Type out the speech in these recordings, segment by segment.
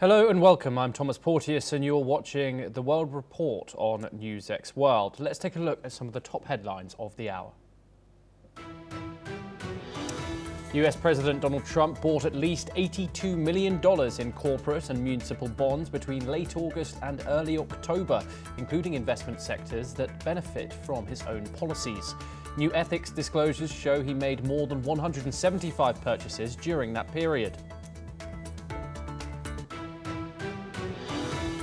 Hello and welcome. I'm Thomas Porteous and you're watching The World Report on NewsX World. Let's take a look at some of the top headlines of the hour. US President Donald Trump bought at least $82 million in corporate and municipal bonds between late August and early October, including investment sectors that benefit from his own policies. New ethics disclosures show he made more than 175 purchases during that period.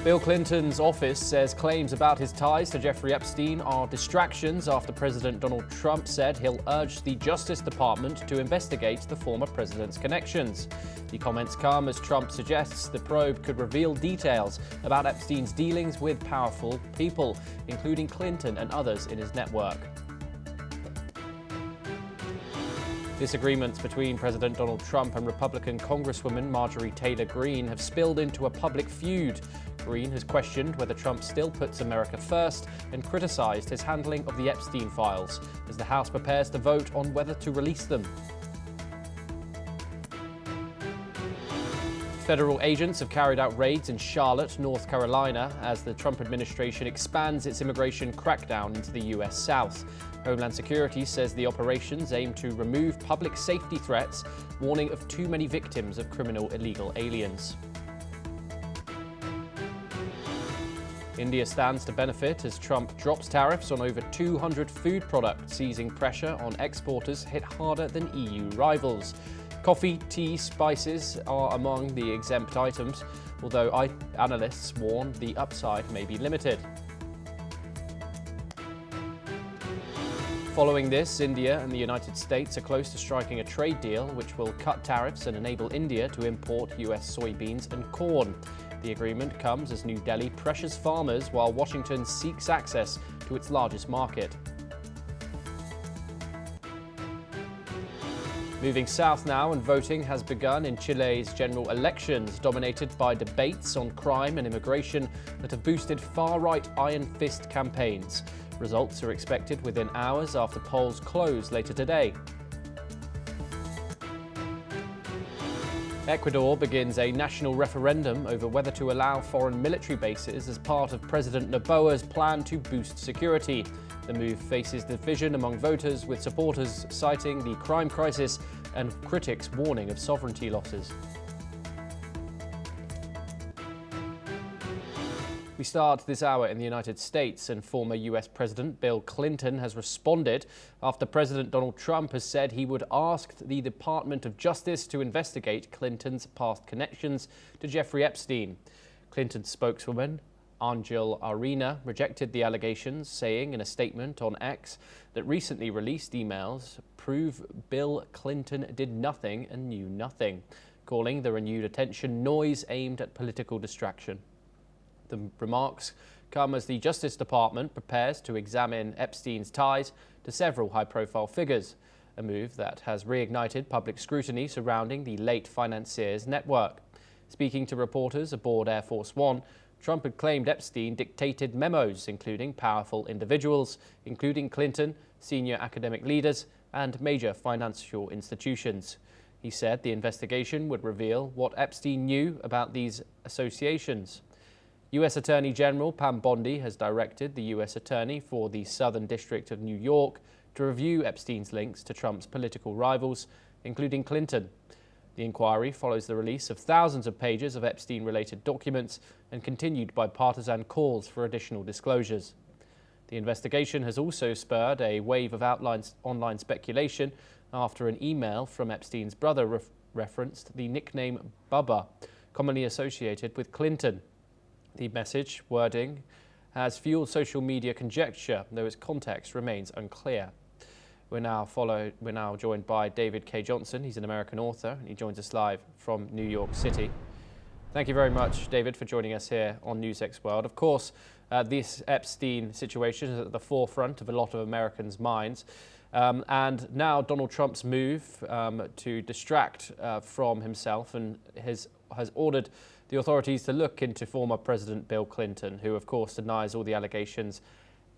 Bill Clinton's office says claims about his ties to Jeffrey Epstein are distractions after President Donald Trump said he'll urge the Justice Department to investigate the former president's connections. The comments come as Trump suggests the probe could reveal details about Epstein's dealings with powerful people, including Clinton and others in his network. Disagreements between President Donald Trump and Republican Congresswoman Marjorie Taylor Greene have spilled into a public feud. Greene has questioned whether Trump still puts America first and criticized his handling of the Epstein files as the House prepares to vote on whether to release them. Federal agents have carried out raids in Charlotte, North Carolina, as the Trump administration expands its immigration crackdown into the U.S. South. Homeland Security says the operations aim to remove public safety threats, warning of too many victims of criminal illegal aliens. India stands to benefit as Trump drops tariffs on over 200 food products, easing pressure on exporters hit harder than EU rivals. Coffee, tea, spices are among the exempt items, although analysts warn the upside may be limited. Following this, India and the United States are close to striking a trade deal which will cut tariffs and enable India to import US soybeans and corn. The agreement comes as New Delhi pressures farmers while Washington seeks access to its largest market. Moving south now, and voting has begun in Chile's general elections, dominated by debates on crime and immigration that have boosted far-right iron fist campaigns. Results are expected within hours after polls close later today. Ecuador begins a national referendum over whether to allow foreign military bases as part of President Noboa's plan to boost security. The move faces division among voters, with supporters citing the crime crisis and critics warning of sovereignty losses. We start this hour in the United States, and former US President Bill Clinton has responded after President Donald Trump has said he would ask the Department of Justice to investigate Clinton's past connections to Jeffrey Epstein. Clinton's spokeswoman, Angel Arena, rejected the allegations, saying in a statement on X that recently released emails prove Bill Clinton did nothing and knew nothing, calling the renewed attention noise aimed at political distraction. The remarks come as the Justice Department prepares to examine Epstein's ties to several high-profile figures, a move that has reignited public scrutiny surrounding the late financier's network. Speaking to reporters aboard Air Force One, Trump had claimed Epstein dictated memos, including powerful individuals, including Clinton, senior academic leaders, and major financial institutions. He said the investigation would reveal what Epstein knew about these associations. U.S. Attorney General Pam Bondi has directed the U.S. Attorney for the Southern District of New York to review Epstein's links to Trump's political rivals, including Clinton. The inquiry follows the release of thousands of pages of Epstein-related documents and continued bipartisan calls for additional disclosures. The investigation has also spurred a wave of online speculation after an email from Epstein's brother referenced the nickname Bubba, commonly associated with Clinton. The message wording has fueled social media conjecture, though its context remains unclear. We're now joined by David K. Johnson. He's an American author, and he joins us live from New York City. Thank you very much, David, for joining us here on NewsX World. Of course, this Epstein situation is at the forefront of a lot of Americans' minds. And now Donald Trump's move to distract from himself and has ordered the authorities to look into former President Bill Clinton, who of course denies all the allegations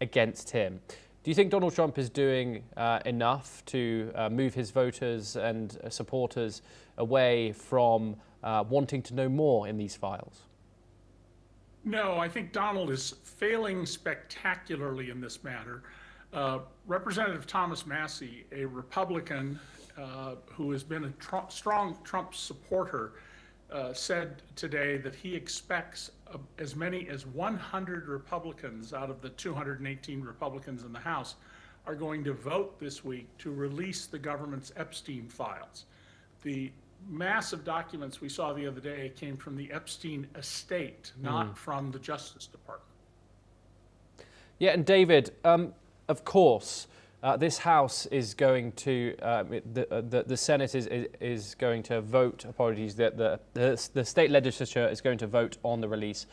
against him. Do you think Donald Trump is doing enough to move his voters and supporters away from wanting to know more in these files? No, I think Donald is failing spectacularly in this matter. Representative Thomas Massie, a Republican who has been a strong Trump supporter, said today that he expects as many as 100 Republicans out of the 218 Republicans in the House are going to vote this week to release the government's Epstein files. The massive documents we saw the other day came from the Epstein estate, not from the Justice Department. Yeah, and David, of course, this House is going to, the Senate is going to vote, apologies, the state legislature is going to vote on the release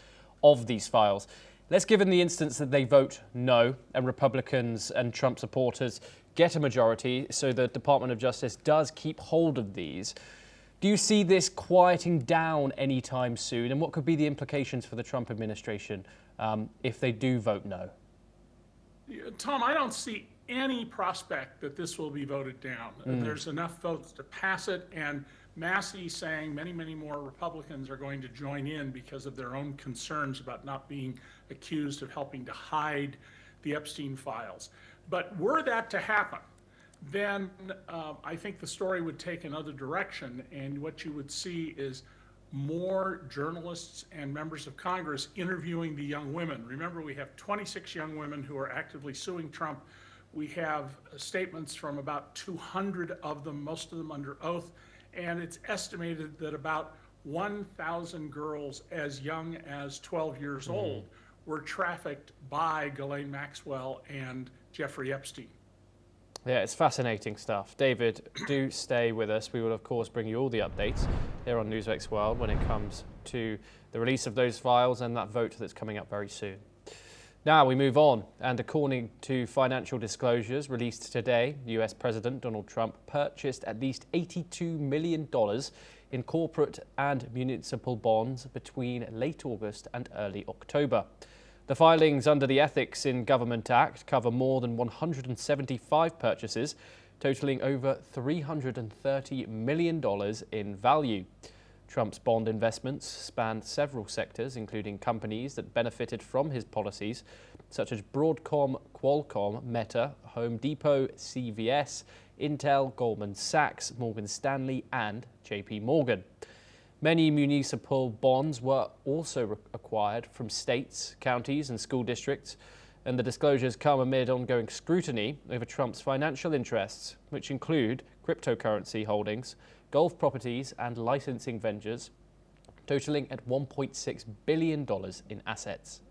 of these files. Let's give in the instance that they vote no and Republicans and Trump supporters get a majority, so the Department of Justice does keep hold of these. Do you see this quieting down anytime soon? And what could be the implications for the Trump administration if they do vote no? Tom, I don't see any prospect that this will be voted down. There's enough votes to pass it, and Massey saying many, many more Republicans are going to join in because of their own concerns about not being accused of helping to hide the Epstein files. But were that to happen, then I think the story would take another direction, and what you would see is more journalists and members of Congress interviewing the young women. Remember, we have 26 young women who are actively suing Trump. We have statements from about 200 of them, most of them under oath, and it's estimated that about 1,000 girls as young as 12 years old were trafficked by Ghislaine Maxwell and Jeffrey Epstein. Yeah, it's fascinating stuff. David, do stay with us. We will, of course, bring you all the updates here on Newsweek's World when it comes to the release of those files and that vote that's coming up very soon. Now we move on, and according to financial disclosures released today, US President Donald Trump purchased at least $82 million in corporate and municipal bonds between late August and early October. The filings under the Ethics in Government Act cover more than 175 purchases, totaling over $330 million in value. Trump's bond investments spanned several sectors, including companies that benefited from his policies, such as Broadcom, Qualcomm, Meta, Home Depot, CVS, Intel, Goldman Sachs, Morgan Stanley, and JP Morgan. Many municipal bonds were also acquired from states, counties, and school districts, and the disclosures come amid ongoing scrutiny over Trump's financial interests, which include cryptocurrency holdings, golf properties, and licensing ventures, totaling at $1.6 billion in assets.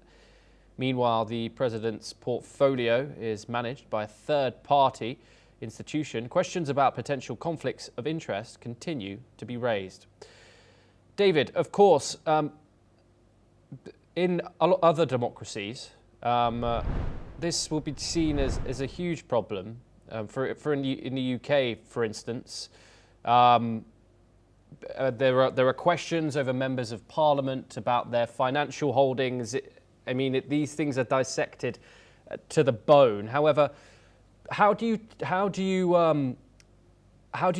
Meanwhile, the president's portfolio is managed by a third-party institution. Questions about potential conflicts of interest continue to be raised. David, of course, in other democracies, this will be seen as a huge problem. In the UK, for instance, there are questions over members of Parliament about their financial holdings. These things are dissected to the bone. However, how do you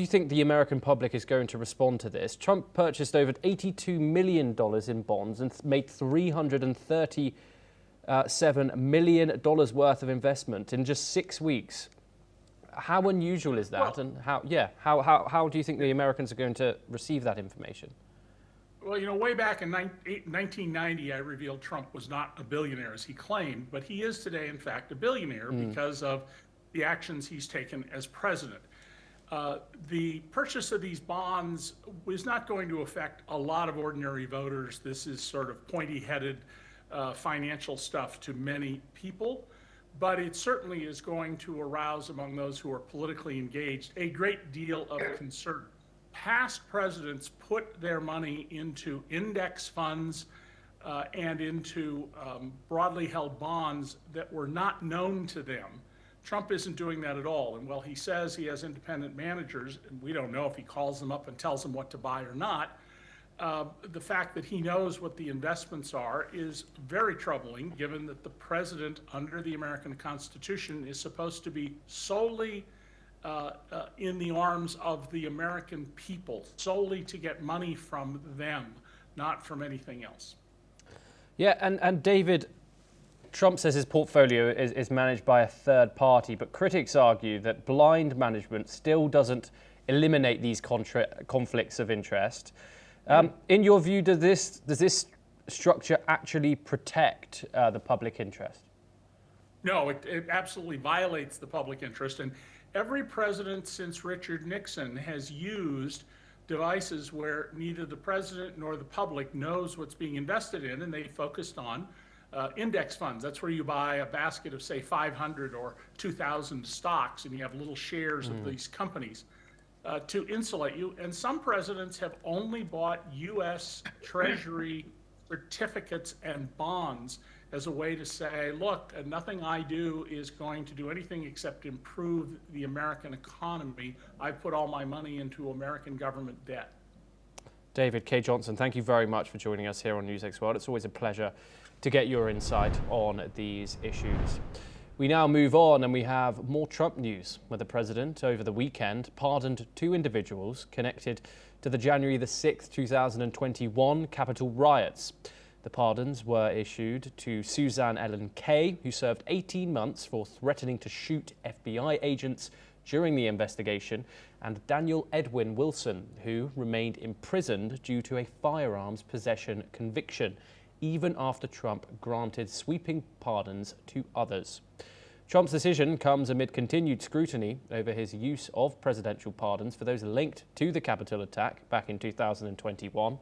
think the American public is going to respond to this? Trump purchased over $82 million in bonds and made $337 million worth of investment in just 6 weeks. How unusual is that, and how do you think the Americans are going to receive that information? Well, way back in 1990, I revealed Trump was not a billionaire, as he claimed, but he is today, in fact, a billionaire because of the actions he's taken as president. The purchase of these bonds is not going to affect a lot of ordinary voters. This is sort of pointy-headed financial stuff to many people. But it certainly is going to arouse among those who are politically engaged a great deal of concern. Past presidents put their money into index funds and into broadly held bonds that were not known to them. Trump isn't doing that at all. And while he says he has independent managers, and we don't know if he calls them up and tells them what to buy or not, the fact that he knows what the investments are is very troubling, given that the president under the American Constitution is supposed to be solely in the arms of the American people solely to get money from them, not from anything else. Yeah, and David, Trump says his portfolio is managed by a third party, but critics argue that blind management still doesn't eliminate these conflicts of interest. In your view, does this structure actually protect the public interest? No, it absolutely violates the public interest. And every president since Richard Nixon has used devices where neither the president nor the public knows what's being invested in, and they focused on index funds. That's where you buy a basket of, say, 500 or 2,000 stocks, and you have little shares of these companies to insulate you. And some presidents have only bought U.S. Treasury certificates and bonds as a way to say, look, nothing I do is going to do anything except improve the American economy. I've put all my money into American government debt. David K. Johnson, thank you very much for joining us here on NewsX World. It's always a pleasure to get your insight on these issues. We now move on and we have more Trump news, where the president over the weekend pardoned 2 individuals connected to the January the 6th, 2021 Capitol riots. The pardons were issued to Suzanne Ellen Kay, who served 18 months for threatening to shoot FBI agents during the investigation, and Daniel Edwin Wilson, who remained imprisoned due to a firearms possession conviction, even after Trump granted sweeping pardons to others. Trump's decision comes amid continued scrutiny over his use of presidential pardons for those linked to the Capitol attack back in 2021.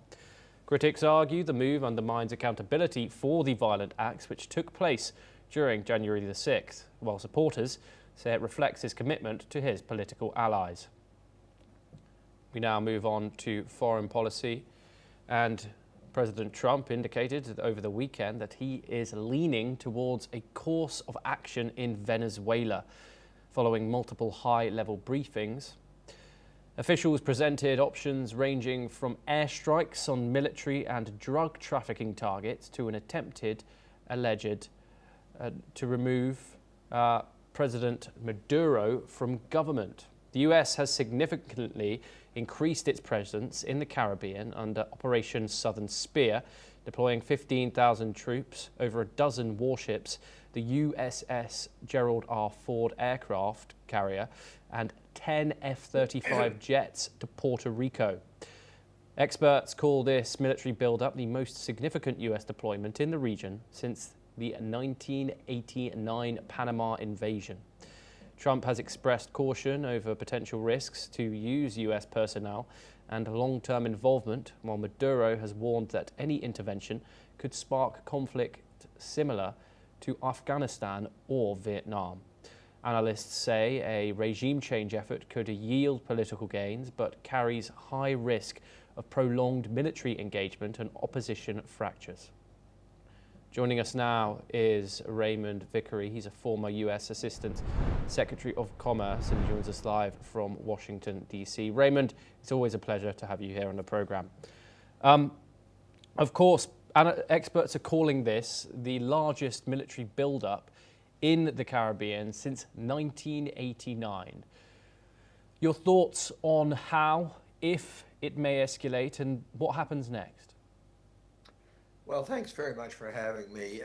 Critics argue the move undermines accountability for the violent acts which took place during January the 6th, while supporters say it reflects his commitment to his political allies. We now move on to foreign policy, and President Trump indicated over the weekend that he is leaning towards a course of action in Venezuela, following multiple high-level briefings. Officials presented options ranging from airstrikes on military and drug trafficking targets to an attempted, alleged, to remove President Maduro from government. The US has significantly increased its presence in the Caribbean under Operation Southern Spear, deploying 15,000 troops, over a dozen warships, the USS Gerald R. Ford aircraft carrier, and 10 F-35 jets to Puerto Rico. Experts call this military buildup the most significant US deployment in the region since the 1989 Panama invasion. Trump has expressed caution over potential risks to use US personnel and long-term involvement, while Maduro has warned that any intervention could spark conflict similar to Afghanistan or Vietnam. Analysts say a regime change effort could yield political gains, but carries high risk of prolonged military engagement and opposition fractures. Joining us now is Raymond Vickery. He's a former US Assistant Secretary of Commerce and joins us live from Washington, D.C. Raymond, it's always a pleasure to have you here on the program. Of course, experts are calling this the largest military buildup in the Caribbean since 1989. Your thoughts on how, if it may escalate, and what happens next? Well, thanks very much for having me.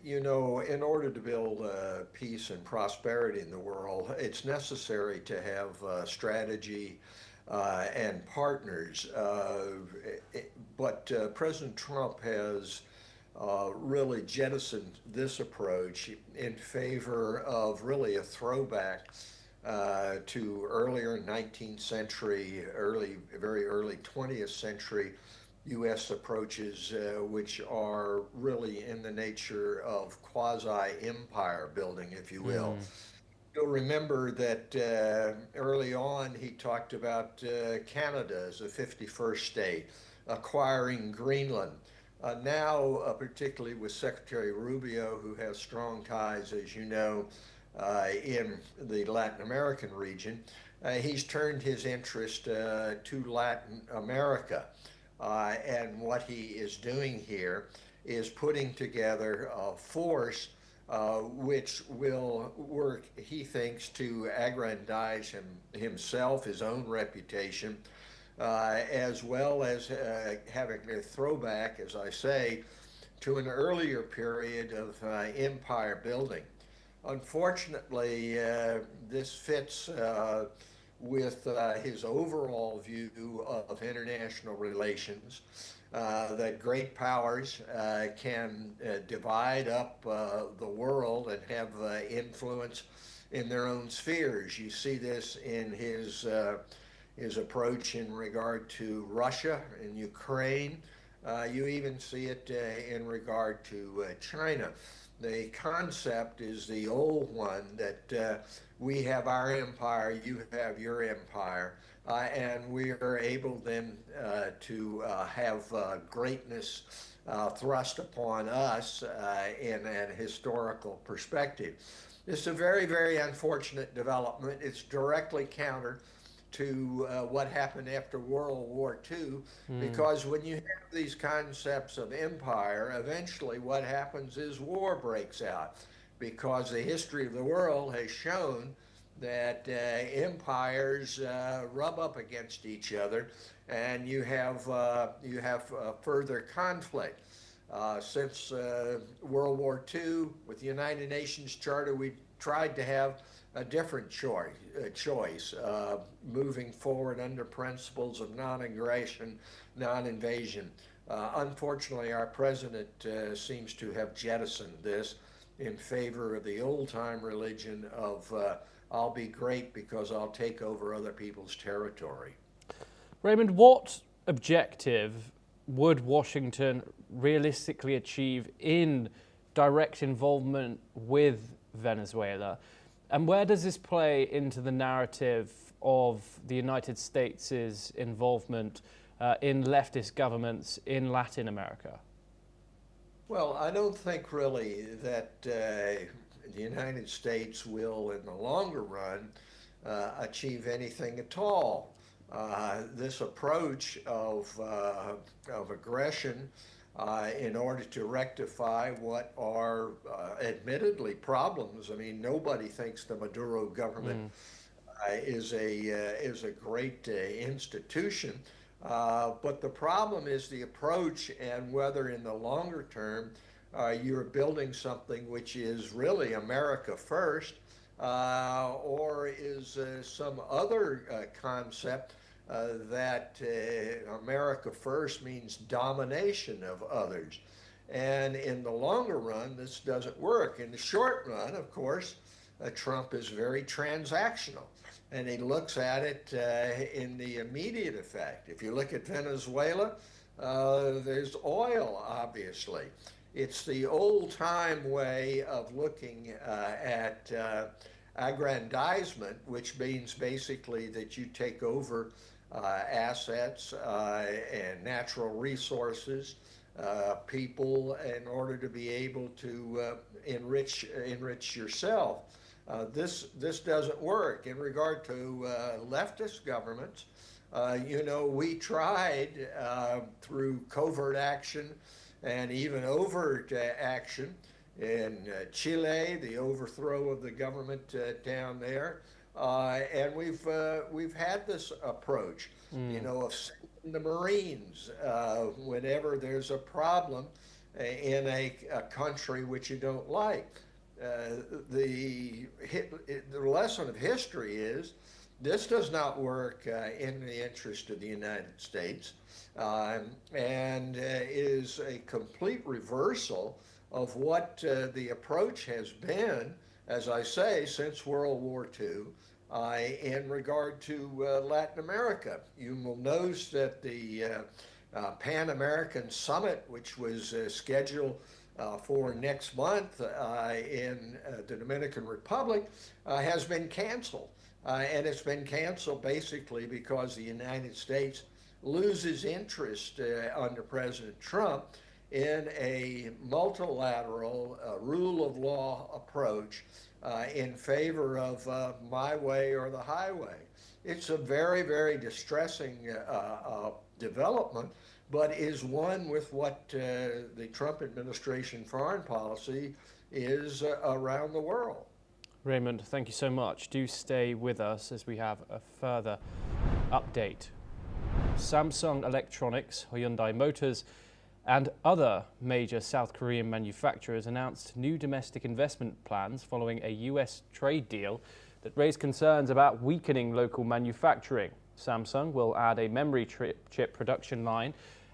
You know, in order to build peace and prosperity in the world, it's necessary to have strategy and partners. But President Trump has really jettisoned this approach in favor of really a throwback to earlier 19th century, very early 20th century U.S. approaches, which are really in the nature of quasi-empire building, if you will. You'll remember that early on he talked about Canada as a 51st state, acquiring Greenland. Now, particularly with Secretary Rubio, who has strong ties, as you know, in the Latin American region, he's turned his interest to Latin America. And what he is doing here is putting together a force which will work, he thinks, to aggrandize himself, his own reputation, as well as having a throwback, as I say, to an earlier period of empire building. Unfortunately, this fits with his overall view of international relations, that great powers can divide up the world and have influence in their own spheres. You see this in his approach in regard to Russia and Ukraine. You even see it in regard to China. The concept is the old one that we have our empire, you have your empire, and we are able then to have greatness thrust upon us in an historical perspective. This is a very, very unfortunate development. It's directly counter to what happened after World War II, because when you have these concepts of empire, eventually what happens is war breaks out, because the history of the world has shown that empires rub up against each other, and you have further conflict. Since World War II, with the United Nations Charter, we tried to have a different choice, moving forward under principles of non-aggression, non-invasion. Unfortunately, our president seems to have jettisoned this in favor of the old-time religion of I'll be great because I'll take over other people's territory. Raymond, what objective would Washington realistically achieve in direct involvement with Venezuela? And where does this play into the narrative of the United States' involvement in leftist governments in Latin America? Well, I don't think really that the United States will, in the longer run, achieve anything at all. This approach of aggression in order to rectify what are admittedly problems. I mean, nobody thinks the Maduro government is a great institution, but the problem is the approach, and whether in the longer term you're building something which is really America first, or is some other concept that America first means domination of others. And in the longer run, this doesn't work. In the short run, of course, Trump is very transactional, and he looks at it in the immediate effect. If you look at Venezuela, there's oil, obviously. It's the old-time way of looking at aggrandizement, which means basically that you take over assets and natural resources, people, in order to be able to enrich yourself. This doesn't work. In regard to leftist governments, we tried through covert action and even overt action in Chile, the overthrow of the government down there. And we've had this approach, of sending the Marines whenever there's a problem in a country which you don't like. The lesson of history is this does not work in the interest of the United States, and is a complete reversal of what the approach has been, as I say, since World War II, in regard to Latin America. You will notice that the Pan-American Summit, which was scheduled for next month in the Dominican Republic, has been canceled. And it's been canceled basically because the United States loses interest under President Trump in a multilateral rule of law approach in favor of my way or the highway. It's a very, very distressing development, but is one with what the Trump administration foreign policy is around the world. Raymond, thank you so much. Do stay with us as we have a further update. Samsung Electronics, Hyundai Motors, and other major South Korean manufacturers announced new domestic investment plans following a US trade deal that raised concerns about weakening local manufacturing. Samsung will add a memory chip production line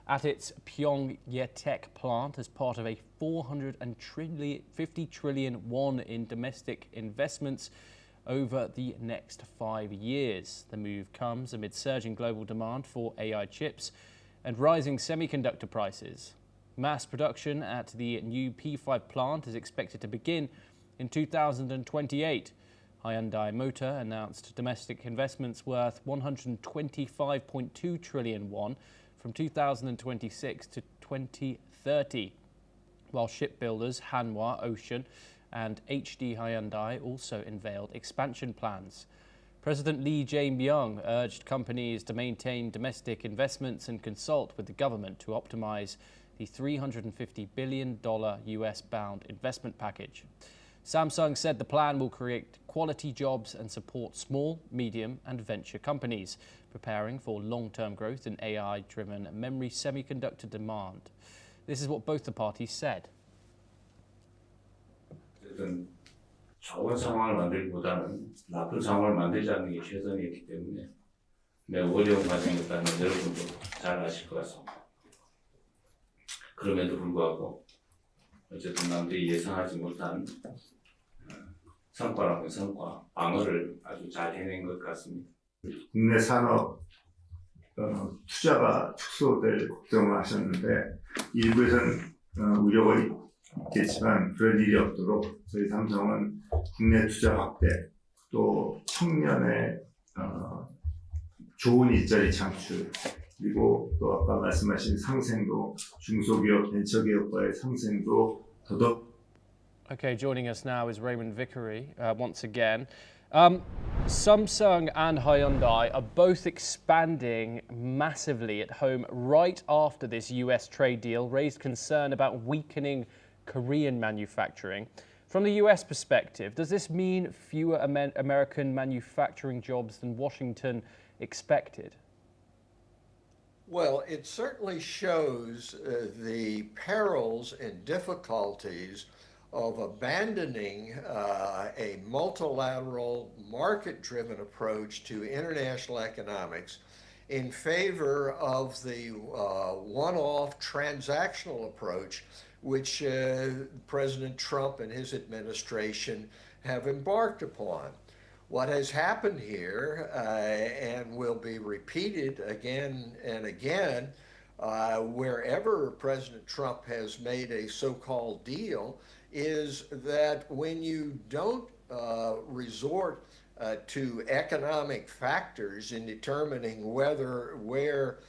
at its Pyeongtaek plant as part of a 450 trillion won in domestic investments over the next 5 years. The move comes amid surging global demand for AI chips and rising semiconductor prices. Mass production at the new P5 plant is expected to begin in 2028. Hyundai Motor announced domestic investments worth 125.2 trillion won from 2026 to 2030, while shipbuilders Hanwha Ocean and HD Hyundai also unveiled expansion plans. President Lee Jae-myung urged companies to maintain domestic investments and consult with the government to optimize the $350 billion US-bound investment package. Samsung said the plan will create quality jobs and support small, medium, and venture companies, preparing for long-term growth in AI-driven memory semiconductor demand. This is what both the parties said. 좋은 상황을 만들기보다는 나쁜 상황을 만들지 않는 게 최선이기 때문에 매우 어려운 과정이었다는 여러분도 잘 아실 것 같습니다. 그럼에도 불구하고 어쨌든 남들이 예상하지 못한 성과라면 성과, 방어를 아주 잘 해낸 것 같습니다. 국내 산업 투자가 축소될 걱정을 하셨는데 일부에서는 우려가 있겠지만 그럴 일이 없도록 저희 삼성은 국내 투자 확대 또 청년의 좋은 일자리 창출 그리고 또 아까 말씀하신 상생도 중소기업 벤처기업과의 상생도 더더욱. Okay, joining us now is Raymond Vickery once again. Samsung and Hyundai are both expanding massively at home right after this US trade deal raised concern about weakening Korean manufacturing. From the US perspective, does this mean fewer American manufacturing jobs than Washington expected? Well, it certainly shows the perils and difficulties of abandoning a multilateral, market-driven approach to international economics in favor of the one-off transactional approach which President Trump and his administration have embarked upon. What has happened here, and will be repeated again and again, wherever President Trump has made a so-called deal, is that when you don't resort to economic factors in determining where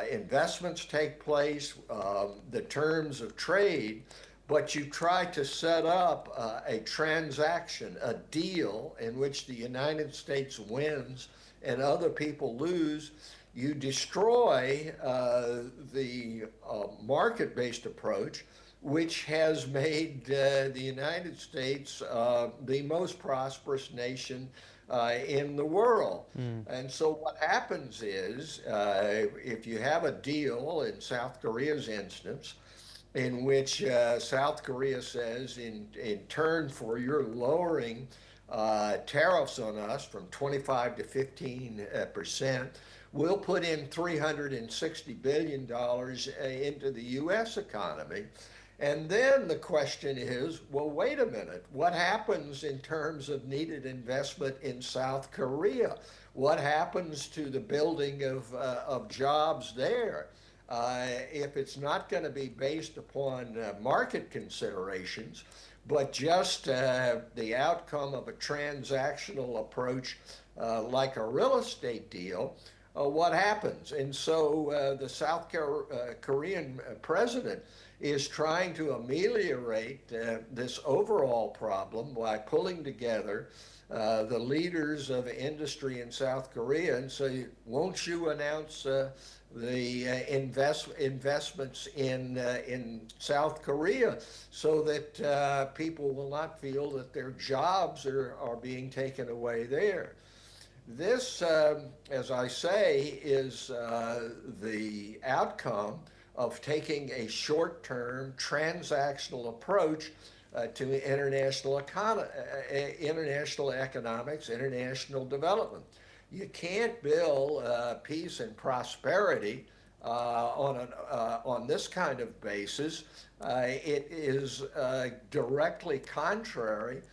investments take place, the terms of trade, but you try to set up a transaction, a deal in which the United States wins and other people lose, you destroy the market-based approach, which has made the United States the most prosperous nation in the world. And so what happens is, if you have a deal in South Korea's instance, in which South Korea says, in turn for your lowering tariffs on us from 25 to 15%, we'll put in $360 billion into the U.S. economy. And then the question is, well, wait a minute, what happens in terms of needed investment in South Korea? What happens to the building of jobs there? If it's not going to be based upon market considerations, but just the outcome of a transactional approach like a real estate deal, what happens? And so the South Korean president is trying to ameliorate this overall problem by pulling together the leaders of industry in South Korea and say, won't you announce the investments in South Korea so that people will not feel that their jobs are being taken away there. This, as I say, is the outcome of taking a short-term transactional approach to international economics, international development. You can't build peace and prosperity on this kind of basis. It is directly contrary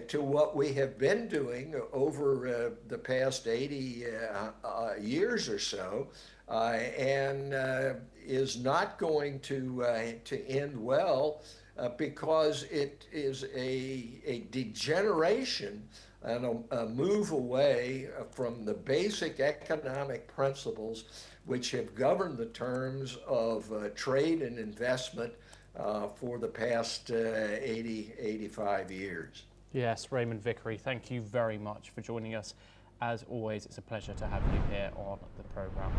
to what we have been doing over the past 80 years or so, and is not going to end well because it is a degeneration and a move away from the basic economic principles which have governed the terms of trade and investment for the past 85 years. Yes, Raymond Vickery, thank you very much for joining us. As always, it's a pleasure to have you here on the programme.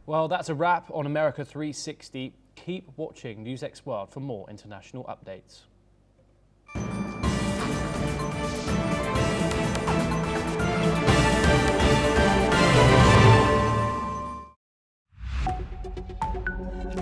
Well, that's a wrap on America 360. Keep watching NewsX World for more international updates.